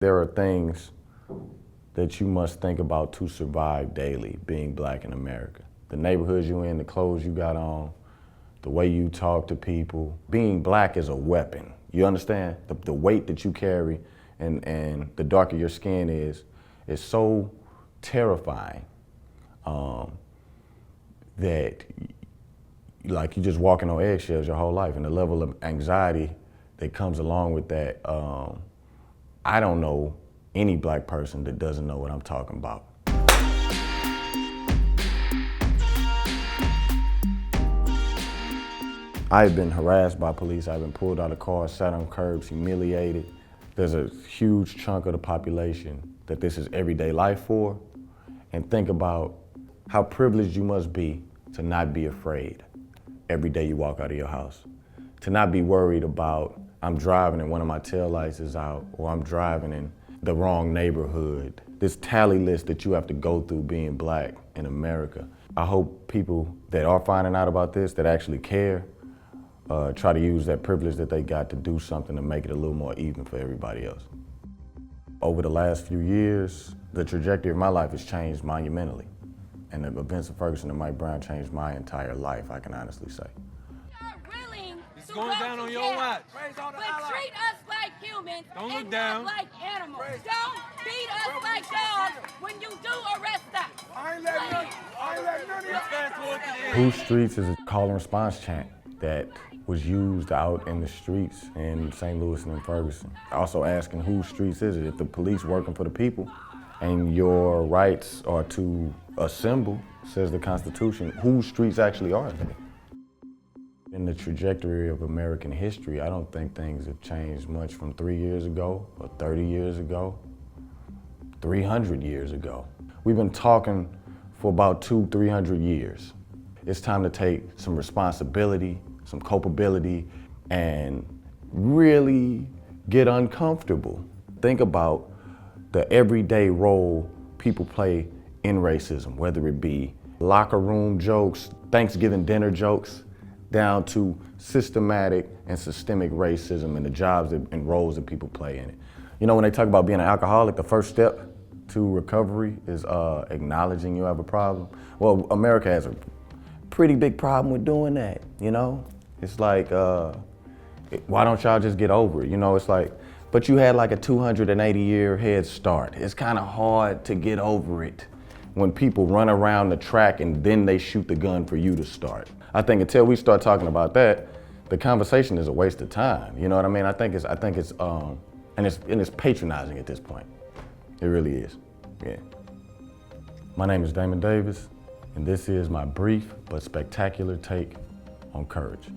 There are things that you must think about to survive daily being black in America. The neighborhoods you in, the clothes you got on, the way you talk to people. Being black is a weapon. You understand? The weight that you carry and the darker your skin is so terrifying that like you just walking on eggshells your whole life, and the level of anxiety that comes along with that. I don't know any black person that doesn't know what I'm talking about. I've been harassed by police. I've been pulled out of cars, sat on curbs, humiliated. There's a huge chunk of the population that this is everyday life for. And think about how privileged you must be to not be afraid every day you walk out of your house. To not be worried about, I'm driving and one of my taillights is out, or I'm driving in the wrong neighborhood. This tally list that you have to go through being black in America. I hope people that are finding out about this, that actually care, try to use that privilege that they got to do something to make it a little more even for everybody else. Over the last few years, the trajectory of my life has changed monumentally. And the events of Ferguson and Mike Brown changed my entire life, I can honestly say. It's going down on your watch. But treat us like humans Don't and look down. not like animals. Don't beat us like dogs when you do arrest us. I ain't letting none of Let's fast forward to the end. Whose Streets is a call and response chant that was used out in the streets in St. Louis and in Ferguson. Also asking whose streets is it? If the police working for the people and your rights are to assemble, says the Constitution, whose streets actually are they? In the trajectory of American history, I don't think things have changed much from 3 years ago, or 30 years ago, 300 years ago. We've been talking for about 200-300 years. It's time to take some responsibility, some culpability, and really get uncomfortable. Think about the everyday role people play in racism, whether it be locker room jokes, Thanksgiving dinner jokes, down to systematic and systemic racism and the jobs and roles that people play in it. You know, when they talk about being an alcoholic, the first step to recovery is acknowledging you have a problem. Well, America has a pretty big problem with doing that, you know? It's like, why don't y'all just get over it? You know, it's like, but you had like a 280-year head start. It's kind of hard to get over it when people run around the track and then they shoot the gun for you to start. I think until we start talking about that, the conversation is a waste of time. You know what I mean? I think it's patronizing at this point. It really is, yeah. My name is Damon Davis, and this is my brief but spectacular take on courage.